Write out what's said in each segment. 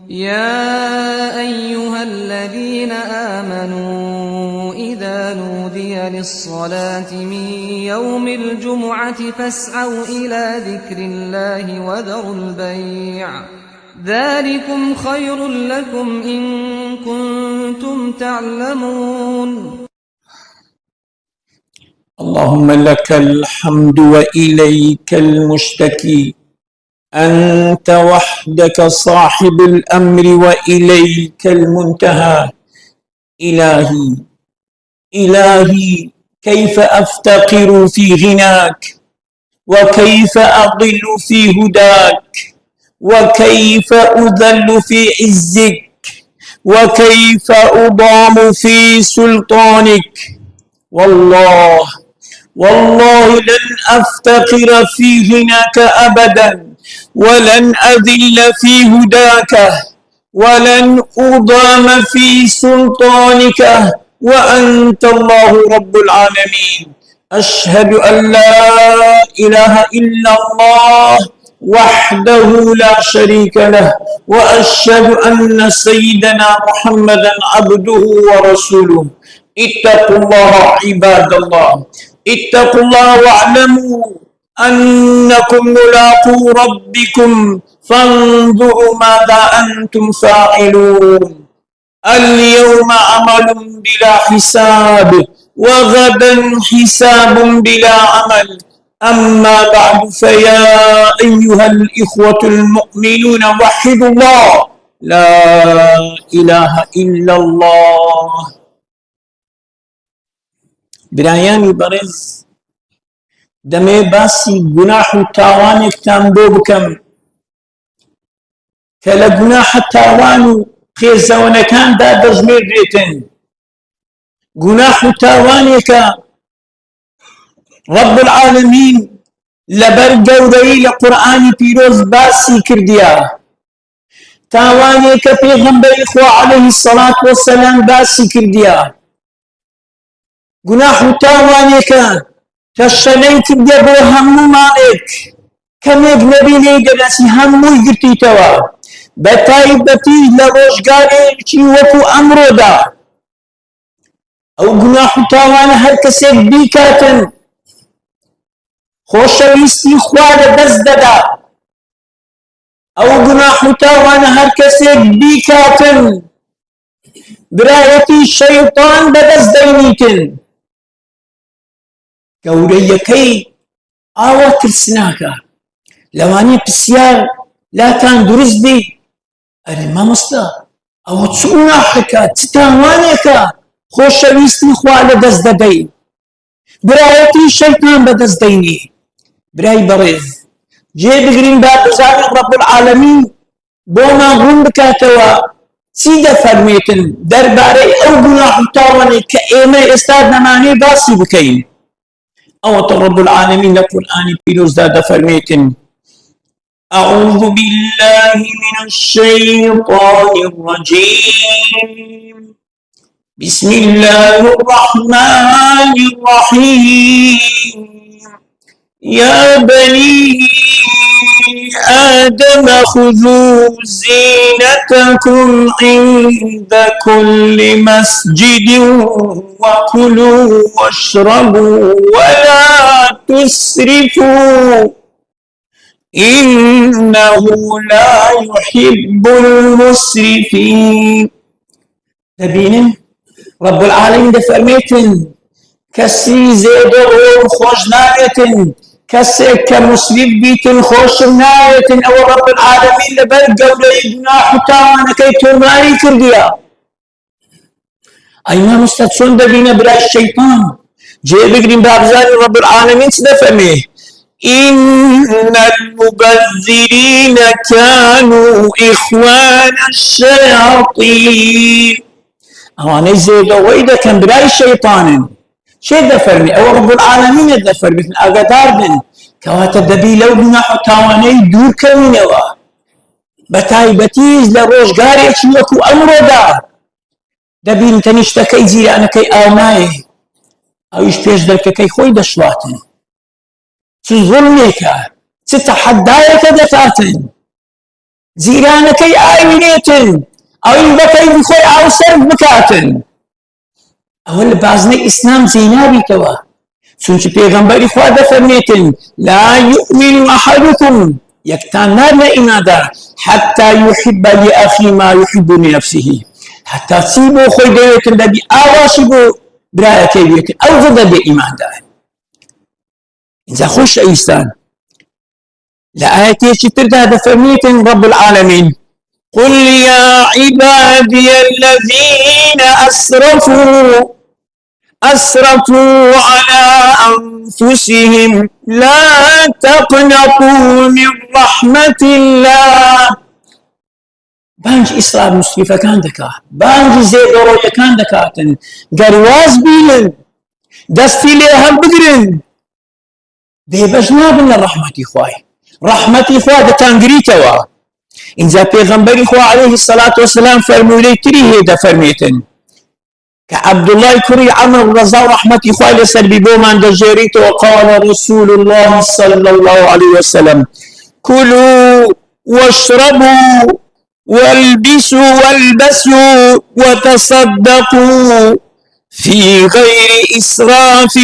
يا أيها الذين آمنوا إذا نودي للصلاة من يوم الجمعة فاسعوا إلى ذكر الله وذروا البيع ذلكم خير لكم إن كنتم تعلمون. اللهم لك الحمد وإليك المشتكي، أنت وحدك صاحب الأمر وإليك المنتهى. إلهي كيف أفتقر في غناك، وكيف أضل في هداك، وكيف أذل في عزك، وكيف أضام في سلطانك. والله لن أفتقر في غناك أبدا، ولن أذل في هداك، ولن أضام في سلطانك، وأنت الله رب العالمين. أشهد أن لا إله إلا الله وحده لا شريك له، وأشهد أن سيدنا محمدا عبده ورسوله. اتقوا الله عباد الله، اتقوا الله واعلموا أنكم ملاقو ربكم، فانظروا ماذا أنتم فاعلون. اليوم عمل بلا حساب، وغدا حساب بلا عمل. أما بعد، فيا أيها الإخوة المؤمنون وحدوا الله، لا إله إلا الله. برایانی بەڕێز، دەمێ باسی گوناح و تاوانێکتان بۆ بکەم کە لە گوناح تاوان و خێزەوەنەکاندا دەژمێردرێتن. گوناح و تاوانێکە رب العالمین لەبەر گەورەی لە قورئانی پیرۆز باسی کردیە، تاوانێکە پێغەمبەری خوا عەلەیهی سەڵات وەسەلام باسی کردیە، گوناح و تاوانێکە کە شەلەی کردە بۆ هەموو ماڵێک، کەمێک نەبینی دەدەچی هەمووی گرتیتەوە، بە تایبەتی لە ڕۆژگارێکی وەکو ئەمڕۆدا. ئەو گوناح و تاوانە هەر کەسێک بیکاتن خۆشەویستی خوا لەدەست دەدا. ئەو گوناح و تاوانە هەر کەسێک بیکاتن برایەتی شەیطان بەدەست دەینیتن. گەورەیەکەی ئاوا ترسناکە، لەوانەیە پرسیار لاتان دروست بی، ئەرێ مامۆستا ئەوە چ گوناحێکە، چ تاوانێکە خۆشەویستی خوا لەدەست دەدەی، برایەتی شەیطان بەدەست دەینی؟ برای بەڕێز، جێبگرین با بزانین رب العالمین بۆمان ڕوون بکاتەوە چی دەفەرمێتن دەربارەی ئەو گوناح و تاوانێک کە ئێمە ئێستا دەمانێ باسی بکەین. ئەوەتە رب العالمین لە قورئانی پیرۆزدا دەفەرمێتن: أعوذ بالله من الشيطان الرجيم، بسم الله الرحمن الرحيم. يا بني آدم خذوا زينتكم عند كل مسجد وكلوا واشربوا ولا تسرفوا إنه لا يحب المسرفين. دبینن رب العالمین دەفەرمێتن کەسی زێدە ڕۆ خۆش ناوێتن، کەسێک کە مسریف بیتن خۆشم ناوێتن. ئەوە رب العالمین لەبەر گەورەی گوناح و تاوانەکەی تۆماری کردیە. ئەی مامۆستا چۆن دەبینە برای شەیطان؟ جێبگرین با بزانین رب العالمین چ دەفەرمێ: إن المبذرين كانوا إخوان الشياطين. ئەوانەی زێدەوەی دەکەن برای شەیطانن. چێ دەفەرمی؟ ئەوە رب العالمین دەفەرمێتن ئاگادار بن کەواتە دەبی لەو گوناح و تاوانەی دوورکەوینەوە، بە تایبەتیش لە ڕۆژگارێکی وەکو ئەمڕۆدا. دەبین تەنیشتەکەی جیرانەکەی ئاونایە، ئەویش پێش دەرکەکەی خۆی دەشواتن. چ زوڵمێکە، چ تەحەدایەکە دەکاتن. جیرانەکەی ئاوینێتن ئەوی بەکەی بخۆی ئاو سەرف بکاتن ئەوە لە بازنەی ئیسلام جێی نابیتەوە چونکە پێغەمبەری خوا دەفەرمێتن لا يؤمن أحدكم یەکتان نار لە ئیماندار حتى يحب لأخي ما يحب لنفسه حتى چی بۆ خۆی دەوێتن دەبی ئاواشی بۆ برایەکەی بێتن ئەو دەبێ ئیماندار اینجا خۆشەویستان لآياتي تردا دفرميت رب العالمين قل يا عبادي الذين أسرفوا على أنفسهم لا تقنطوا من رحمة الله بانج إسرار مسرفة كان دكا بانج زيد روية كان دكاتن قرواز بيلن دستي ليها بقرن بيبجنابن الرحمة إخوائي رحمتي خوا دەتانگریتەوە اینجا پێغەمبەری خوا عليه الصلاة والسلام فەرموودەی تری هەیە دەفەرمێتن کە عەبدوڵڵای کوڕی عەمر ڕەزا و رحمەتی خوا لەسەر بی بۆمان دەژێڕێتەوە قال رسول الله صلى الله عليه وسلم كلوا واشربوا والبسوا والبسوا وتصدقوا في غير إسراف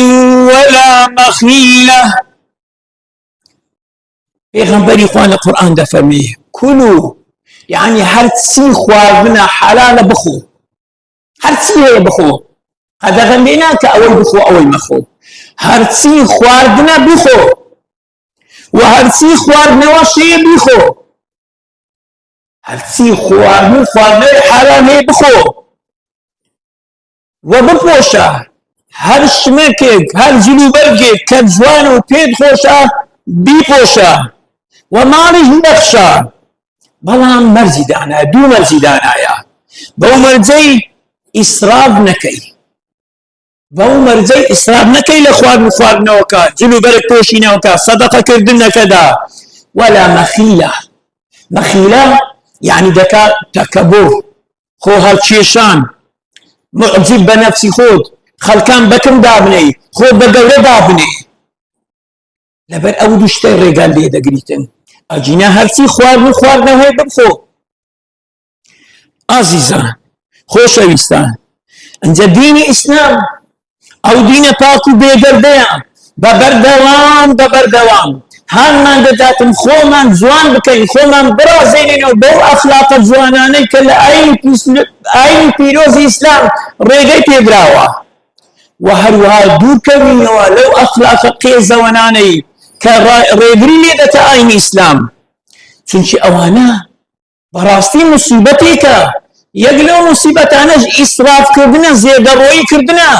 ولا مخيلة پیغمبری خوان قرآن ده فرمیه کلو یعنی هر چی خواردنا حلال بخو هر چی هی بخو قد غنینا که اول بخو اول مخو هر چی خواردنا بخو و هر چی خواردنا وشی بخو هر چی خواردنا حلال هی بخو و بپوشا هر شمکک هر جلوبرگک که جوان و پید خوشا بپوشا ومالش نەخشە بەڵام مەرجی دانایە دوو مەرجی دانایە بەو مەرجەی ئیسراف نەکەی بەو مەرجەی ئیسراف نەکەی لە خواردنەوەکە جلوبەرێک پۆشینەوەکە سەدەقەکردن نەکەدا وەلا مەخیلە یعنی دەکا تەکەبوڕ خۆ هەڵکێشان معجب بە نەفسی خۆت خەڵکان بەکەم دابنەی خۆت بە گەورە دابنەی لەبەر ئەو دوو شتەی ڕێگان لێ دەگریتن ئەجینە هەرچی خواردنەوەی بخۆ ئازیزان خۆشەویستان ئەنجە دینی ئیسلام ئەو دینە پاک و بێگەردەیە بەبەردەوام هەرمان دەداتن خۆمان جوان بکەین خۆمان برازێنینەوە بەو ئەخلاقە جوانانەی کە لە ئاینی پیرۆزی ئیسلام ڕێگەی پێدراوە و هەروەها دوورکەوینەوە لەو ئەخلاقە قێزەوەنانەی کە ڕێگری لێ دەتە ئاینی ئیسلام چونکی ئەوانە بەڕاستی موسیبەتێکە یەک لەو موسیبەتانەش ئیسرافکردنە زێدەڕۆییکردنە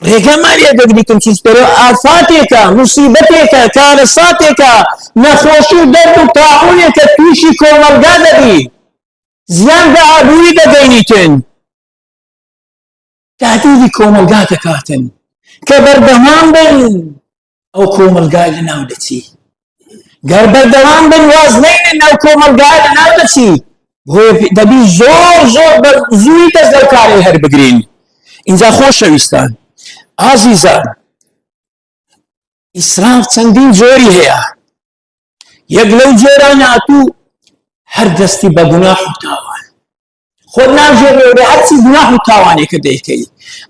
ڕێگەمان لێ دەگریتن چونکە ئافاتێکە موسیبەتێکە کارەساتێکە نەخۆشی و دەرد و تاعونێکە تووشی کۆمەلگا دەبی زیان بە ئابووری دەگەینیتن تهدیدی کۆمەلگا دەکاتن کە بەردەوام بن ئەو کۆمەلگای لەناو دەچی گەر بەردەوام بن واز نەینن ئەو کۆمەلگای لەناو دەچی دەبی زۆر زووی دەست لەو کارەی هەربگرین اینجا خۆشەویستان ئازیزان ئیسراف چەندین جۆری هەیە یەک لەو جۆرانە هاتوو هەر دەستی بە گوناح و تاوان خۆت ناژێڕێ هەرچی گوناح و تاوانێکە دەیکەی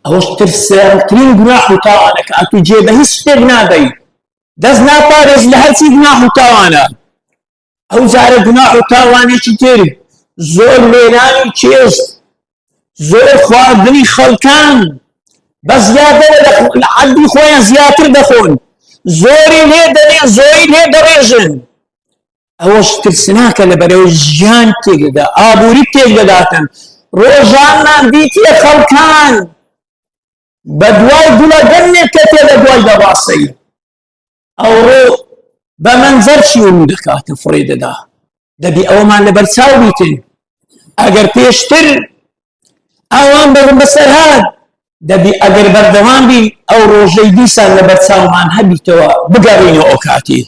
ئەوەش ترسێنترین گوناح و تاوانەکە ئەتوو جێ بە هیچ شتێک نادەی دەست ناپارێز لە هەرچی گوناح و تاوانە ئەو جارە گوناح و تاوانێکی تر زۆر لێرانی چێشت زۆر خواردنی خەڵکان بە زیادەرە لە عەدی خۆیان زیاتر دەخۆن زۆری لێ دەنێن زۆری لێ دەڕێژن ئەوەش ترسناکە لەبەرەوەی ژیان تێکدەدا ئابووری تێکدەداتن ڕۆژانمان دیتیە خەڵکان بە دوای گوڵەگەنێک کە تێ لە دوای دەڕاستەی ئەوڕۆ بە مەنزەر چیوم دەکاتن فڕێ دەدا دەبی ئەوەمان لەبەر چاو بیتن ئەگەر پێشتر ئەوان بەڕم بەسەر هات دەبی ئەگەر بەردەوام بی ئەو ڕۆژەی دیسان لەبەر چاومان هەبیتەوە بگەڕێنەوە ئەو کاتی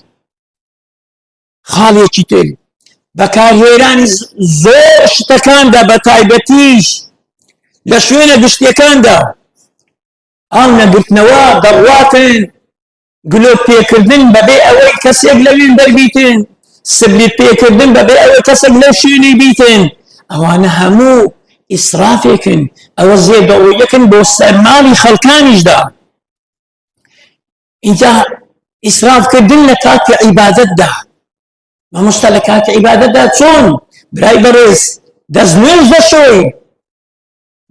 خاڵێکی تر بەکارهێنانی زۆر شتەکاندا بە تایبەتیش لە شوێنە گشتیەکاندا ئاو نەگرتنەوە دەڕواتن گلۆ پێکردن بەبێ ئەوەی کەسێک لەوێن دەربیتن سبلیت پێکردن بەبێ ئەوە کەسێک لەو شوێنەی بیتن ئەوانە هەموو ئیسرافێکن ئەوە زێدەڕوویەکن بۆ سەرماڵی خەڵکانیشدا اینجا ئیسرافکردن لە کاتی عیبادەتدا مامۆستا لە کاتی عیبادەتدا چۆن برای بەڕێز دەستنوێژ دەشۆی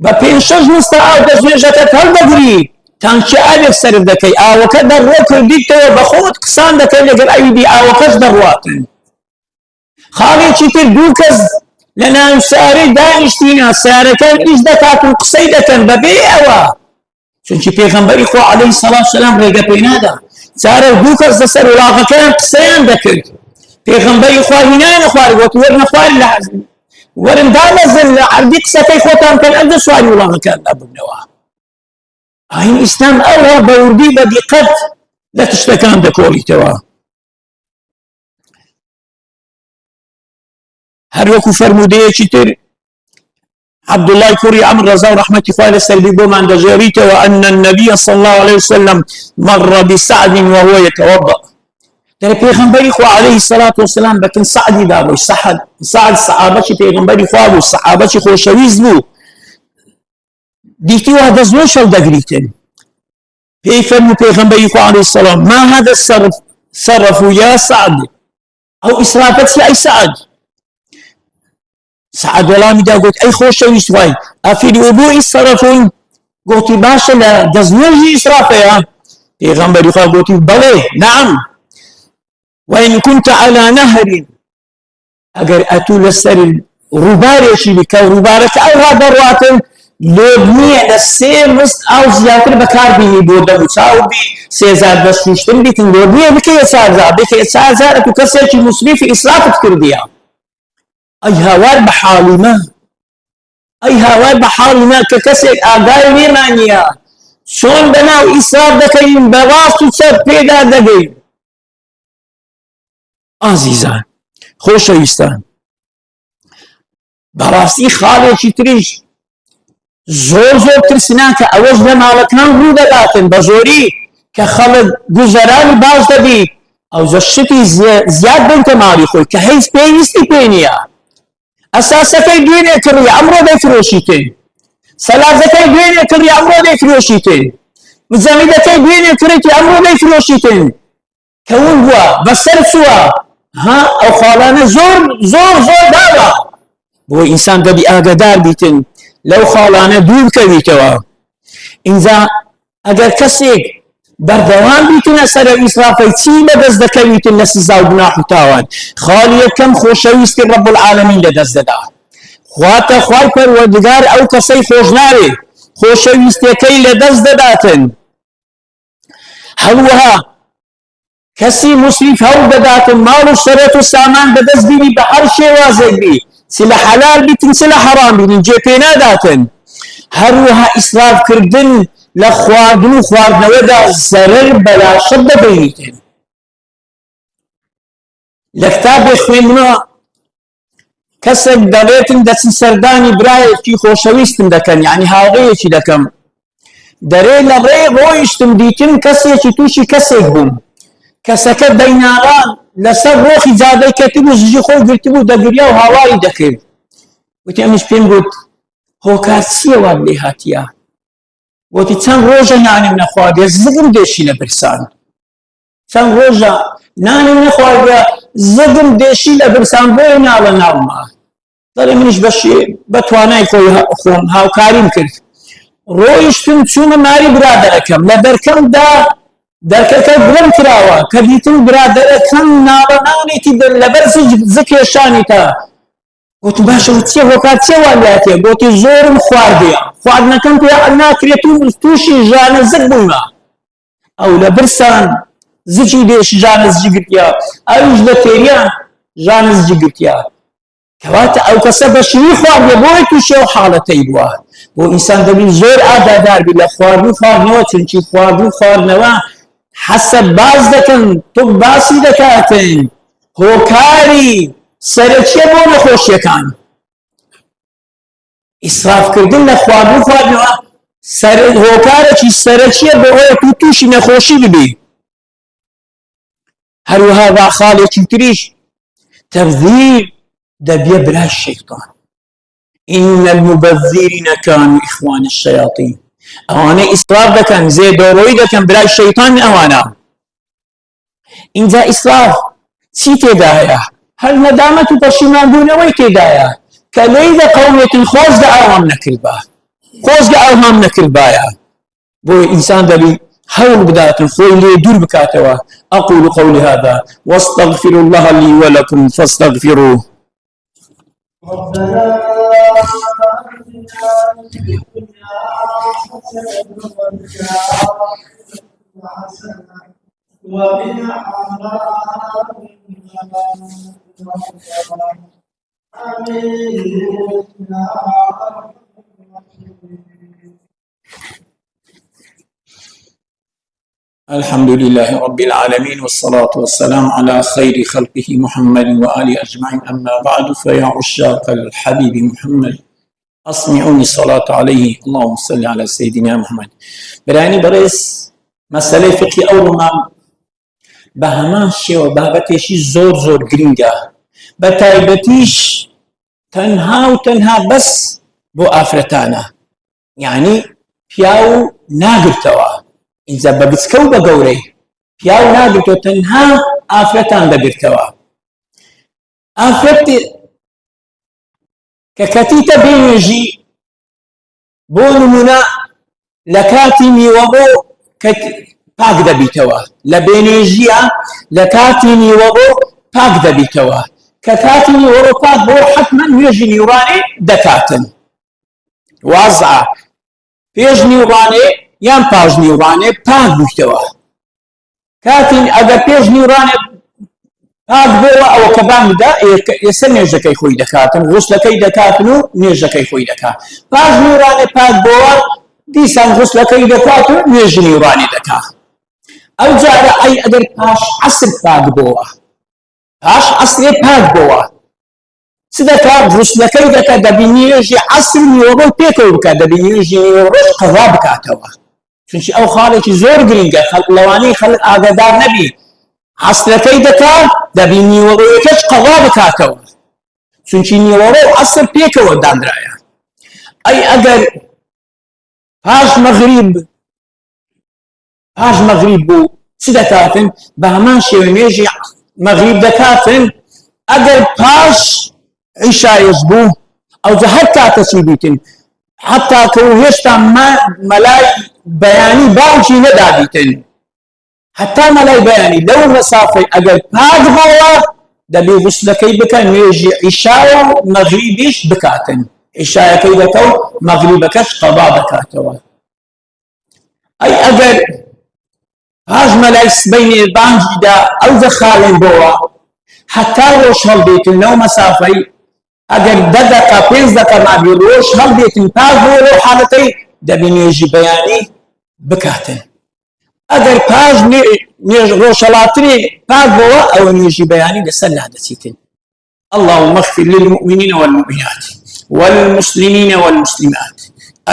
بە 5-6 نوستە ئاو دەستنوێژەکەت هەڵدەگری تانچی ئاوێک سەرف دەکەی ئاوەکە دەڕۆ کردیتەوە بە خۆت قسان دەکەی لەگەڵ ئەویدی ئاوەکەش دەڕواتن خاڵێکی تر دوو کەس لە ناو سارەی دانیشتینە سارەکان ئیش دەکاتن قسەی دەکەن بەبێ ئەوە چونکی پێغەمبەری خوا عەلەیهی سەڵات وسەلام ڕێگە پێی نادا جارە دوو کەس لەسەر وڵاغەکەیان قسەیان دەکرد پێغەمبەری خوا هینایانە خوارد گوت وەرنە خوارد لە وەرن دامەزن لە عەردی قسەکەی خۆتان کەن ئەمدە سواری وڵاغەکان دابنەوە ئاین ئیسلام ئەوە بە وردی بە دیقەت لە تشتەکان دەکۆڵیتەوە هەر وەکو فەرمودەیەکی تر عبدالله کوڕی عەمر ڕەزا و ڕەحمەتی خوا لەسەر بی بۆمان دەژێڕیتەوە أن النبي صلى الله عليه وسلم مر بسعد وهو يتوضأ دەرێ پێغەمبەری خوا عەلەیهی الصلاة والسلام بەکن سعدی دابووی سعد سەحابەتی پێغەمبەری خوا بوو سەحابەتی خۆشەویست بوو دیتی وا دەستنوێژ هەڵدەگریتن پێی فەرموو پێغەمبەری خوا عەلەیهی السەلام ما هذا الصرف يا سعد ئەو ئیسرافەت چییە ئەی سعد سعد وەڵامی دا گوت ئەی خۆشەویست وای ئەفی الوضوء الصرفون گوتی باشە لە دەستنوێژی ئیسرافەیە پێغەمبەری خوا گوتی بەڵێ نعم وإن كنت على نهر أجر أتول السر روبارشي بك روبارك أو هذا رواتن لبنية لسه مست أو زيادة بكار به بودا وشاو بي سيزار بس نشتم بيتن لبنية بك يسار بك يسار تكسر شيء مسلم في إسراف تكرديا أي هوار بحالي ما أي هوار بحالي ما ككسر أقاي نيمانيا شون بناو إسراف دكين بواسط سر بيدا دقين ئازیزان خۆشەویستان بەڕاستی خاڵێکی تریش زۆر ترسناکە ئەوەش لە ماڵەکان ڕوو دەداتن بە زۆری کە خەڵک گوزەرانی باش دەبیت ئەو شتی زیاد بنتە ماڵی خۆی کە هیچ پێویستی پێ نییە ئەساسەکەی دوێنێ کڕی ئەمڕۆ دەیفرۆشیتن سەلازەکەی دوێنێ کڕی ئەمڕۆ دەیفرۆشیتن زەمیدەکەی دوێنێ کڕیتی ئەمڕۆ دەیفرۆشیتن کەون بووە بەسەر چووە ها ئەو خاڵانە زۆر داوە بۆ ئینسان دەبی ئاگادار بیتن لەو خاڵانە دوور بکەویتەوە ئینجا ئەگەر کەسێک بەردەوام بیتنە سەر ئیسرافەی چی لەدەست دەکەویتن لە سزا و گوناح و تاوان خاڵی یەکەم خۆشەویستی ڕەب العالەمین لەدەست دەدا خواتە خوای پەروەردگار ئەو کەسەی خۆش ناوێ خۆشەویستیەکەی لەدەست دەداتن هەروەها کەسی مسریف هەوڵ دەداتن ماڵ و شەرەت و سامان بەدەست بینی بە هەر شێوازێک بی چ لە حەلال بیتن چ لە حەرام بینین جێپێ ناداتن هەروەها ئیسرافکردن لە خواردن و خواردنەوەدا زەرەر بەلاشت دەبینیتن لە کتابێ خوێندنەوە کەسێک دەڵێتن دەچن سەردانی برایەکی خۆشەویستم دەکەن یعنی هاوڕێیەکی دەکەم دەرێ لە ڕێ ڕۆیشتم دیتن کەسێکی تووشی کەسێک بووم کەسەکە دەیناڵان لەسەر ڕۆخی جادەی کەتیبوو زژی خۆی گرتبوو دەگریا و هاواری دەکرد وتی ئەمیش پێم گوت هۆکار چییە وات لێ هاتیە وتی چەند ڕۆژە نانم نەخواردێ زگم دێشی لە برسان چەند ڕۆژە نانم نەخواردە زگم دێشی لە برسان بۆی ناڵە ناوما دەڵێ منیش بە توانای خۆم هاوکاریم کرد ڕۆیشتم چوونە ماری برادەرەکەم لە دەرکەمدا دەرکەکە گرم کراوە کە دیتم برادەرەکەم ناڵەناڵێتی لەبەر زکێشانیتە گوتم باشە چییە هۆکار چییە وا لاتێ گوتی زۆرم خواردیە خواردنەکەم پێ ناکرێت و تووشی ژانە زگ بوویمە ئەو لە برسان زجی دێش ژانە زجی گرتیا ئەویش لە تێریان ژانە زجی گرتیا کەواتە ئەو کەسە بەشیری خواردێ بۆی تووشێ و حاڵەتەی بووە بۆ ئینسان دەبین زۆر ئاگادار بی لە خواردن و خواردنەوە چونکی خواردن و خواردنەوە حەسەب باز دەکەن تۆ باسی دەکاتن هۆکاری سەرەکیە بۆ نەخۆشیەکان ئیسرافکردن لە خواردن و خواردنەوە هۆکارێکی سەرەکیە بۆ ئەوەیە تو تووشی نەخۆشی ببی هەروەها خاڵێکی تریش تبذير دبي برا الشيطان. إن المبذرين كانوا إخوان الشياطين. أوانا إسراف دكان زي دوروي دكان برا الشيطان أوانا. إنجا إسراف چی تێدایە؟ هەر نەدامەت و پەشیمانبوونەوەی تێدایە کە لێی دە قەومێتن خۆش دە ئاوام نەکردبا، خۆش دە ئاوام نەکردبایە. بۆ ئینسان دەبی هەوڵ بداتن خۆی لێ دوور بکاتەوە. أقول قولي هذا واستغفر الله لي ولكم فاستغفروه. ربنا وقنا عذاب الحمد لله رب العالمين والصلاة والسلام على خير خلقه محمد وآله أجمعين. أما بعد فيا عشاق الحبيب محمد أسمعوني الصلاة عليه اللهم صل على سيدنا محمد. براني بريس مسألة فقهي أولما بهمان شيء بابتشي زور گرنگا بتايبتيش تنها وتنها بس بو آفرتانا يعني پیاو ناگرتوا إذا بقسكو بقوري پیاو ناگرتوا تنها آفرتان بقرتوا آفرت ككتيتا بينجي بو نمونا لكاتي ميوغو پاک دەبیتەوە لە بێنێژیە لە کاتی نیوەڕۆ پاک دەبیتەوە کە کاتی نیوەڕۆ پاک بۆ حتمما نوێژی نیوڕانێ دەکاتن. وازعە پێش نیوڕانێ یان پاش نیوڕانێ پاک بوویتەوە. کاتین ئەگەر پێش نیوڕانێ پاک بۆوە ئەوە کە بانگدا ئێستا نوێژەکەی خۆی دەکاتن، غوسلەکەی دەکاتن و نوێژەکەی خۆی دەکات. پاش نیوڕانێ پاک بۆوە دیسان غوسلەکەی دەکات و نوێژی نیوڕانی دەکات. ئەو جارە ئەی ئەگەر پاش عەسر پاک بۆوە، پاش عەسرێ پاک بۆوە چ دەکات؟ غوسلەکەی دەکات، دەبی نوێژی عەسر نیوەڕۆ پێکەوە بکات، دەبی نوێژی نیوەڕۆش قەضا بکاتەوە. چونکی ئەو خاڵێکی زۆر گرنگە لەوانەی خەڵک ئاگادار نەبی. عەسرەکەی دەکات دەبی نیوەڕۆیەکەش قەضا بکاتەوە چونکی نیوەڕۆ و عەسر پێکەوە دانرایە. ئەی ئەگەر پاش مەغریب بوو چ دەکاتن؟ بە هەمان شێوە نوێژی مەغریب دەکاتن. ئەگەر پاش عیشایش بوو ئەوجا هەر کاتە چی بیتن حتا کە هێشتا مەلای بەیانی باوکی نەدابیتن، هەتا مەلای بەیانی لەو مەسافەی ئەگەر پاک بۆوە دەبێ غوسلەکەی بکە، نوێژی عیشا و مەغریبیش بکاتن، عیشایەکەی دەکە و مەغریبەکەش قەضا دەکاتەوە. ئەی ئەگەر پاش مەلای سبەینێ بانگیدا ئەوجا خاڵێن بۆوە هەتا ڕۆژ هەڵبێتن لەو مەسافەی ئەگەر 10 دقە 5 دقە مابێ ڕۆژ هەڵبێتن پاک بۆوە لەو حاڵەتەی دەبێ نوێژی بەیانی بکاتن. ئەگەر پاش ڕۆژهەڵاتنێ پاک بۆوە ئەوە نوێژی بەیانی لەسەر لادەچیتن. اللهم اغفر للمؤمنين والمؤمنات والمسلمين والمسلمات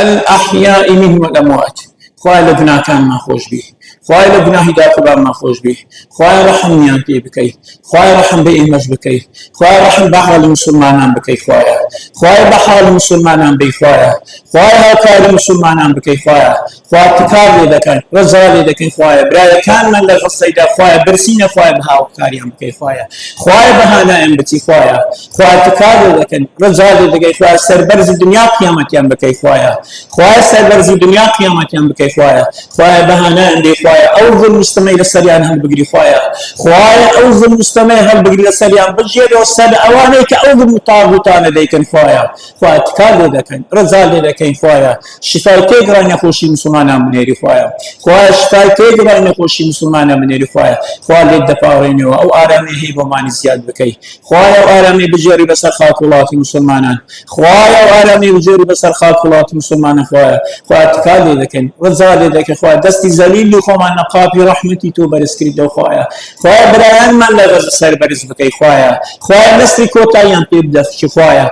الأحياء منهم والأموات. خوای لە گوناهکانمان خۆش بی، خوای لە گوناهی داکەبارمان خۆش بی، خوای ڕەحمیان پێ بکەی، خوای ڕەحم بە ئێمەش بکەی، خوای ڕەحم بە حاڵی موسڵمانان بکەی، خوایە خوای بە حاڵی موسڵمانان بی، خوایە خوای هاوکاری موسڵمانان بکەی، خوایە خوای تکار لێ دەکەن ڕەزا لێ دەکەین، خوایە برایەکانمان لە غەسەیدا خوایە برسینە، خوایە بە هاوکاریان بکەی، خوایە خوایە بەهانایان بچی، خوایە خوای تکار لێ دەکەن ڕەزا لێ دەکەی، خوایە سەربەرزی دنیا قیامەتیان بکەی، خوایە خوایە سەربەرزی دنیا قیامەتیان بکەی، خوایە خوایە بەهانایان بێ، خوایە ئەو ظلم مستەمەی لەسەریان هەڵبگری، خوایە خوایە ئەو ظلم مستەمەی هەڵبگری لەسەریان بژێرەوە سەر ئەوانەی کە ئەو ظلم و تاغوتانە دەیکەن، خوایە خوایە تکار لێ دەکەن ڕەزا لێ دەکەین، خوایە شیفای تێگەڕای نەخۆشی موسڵمانان بنێری، خوایە خوایە شیفای تێگەڕای نەخۆشی موسڵمانان بنێری، خوایە خوا لێت دەپاڕێنەوە ئەو ئارامی هەیە بۆمانی زیاد بکەی، خوایە ئەو ئارامی بژێری بەسەر خاک وڵاتی موسڵمانان، خوایە ئەو ئارامی بژێری بەسەر خاک وڵاتی موسڵمانان، خوایە تکار لێ دەکەین ڕەزا لێ دەکەین، خوایە دەستی زەلیلی خۆمان لە قاپی ڕەحمەتی تۆ بەرز کردەوە، خوایە برایانمان لە غەزە سەربەرز بکەی، خوایە نەسری کۆتاییان پێ بدەخشی، خوایە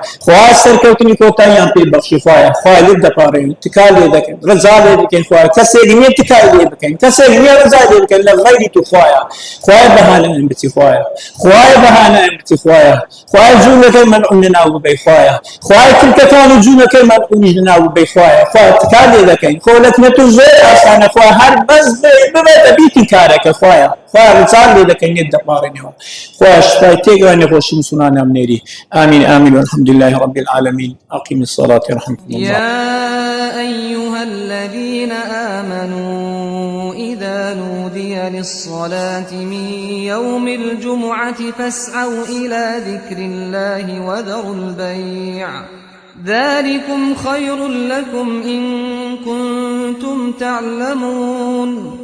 سەرکەوتنی کۆتاییان پێ بەخشی، خوایە لێت دەپاڕێین تکار لێ دەکەین ڕەزا لێ دەکەین بکەین خوایە کەسێک نییە تکای لێ بکەین کەسێک نییە ڕزای لێ بکەین لە غەیری تو خوایە بەهانەیان بچی خوایە بەهانەیان بچی خوایە جوولەکەی مەنعوم لەناو ببەی خوایە تلکەکان و جوولەکەی مەنعومیش لەناو ببەی خوایە تکای لێ دەکەین خۆ لەکنەت و زۆر ئاسانە خوایە هەر بەس ببێتە بیتی کارەکە خوایە ڕزای لێ دەکەین نێت دەپاڕێنەوە خوایە شفای تێگەوە نەخۆشی مسلمانان بنێری آمين آمين والحمد لله رب العالمين أقيم الصلاة رحمكم الله يا أيها الذين آمنوا إذا نودي للصلاة من يوم الجمعة فاسعوا إلى ذكر الله وذروا البيع ذلكم خير لكم إن كنتم تعلمون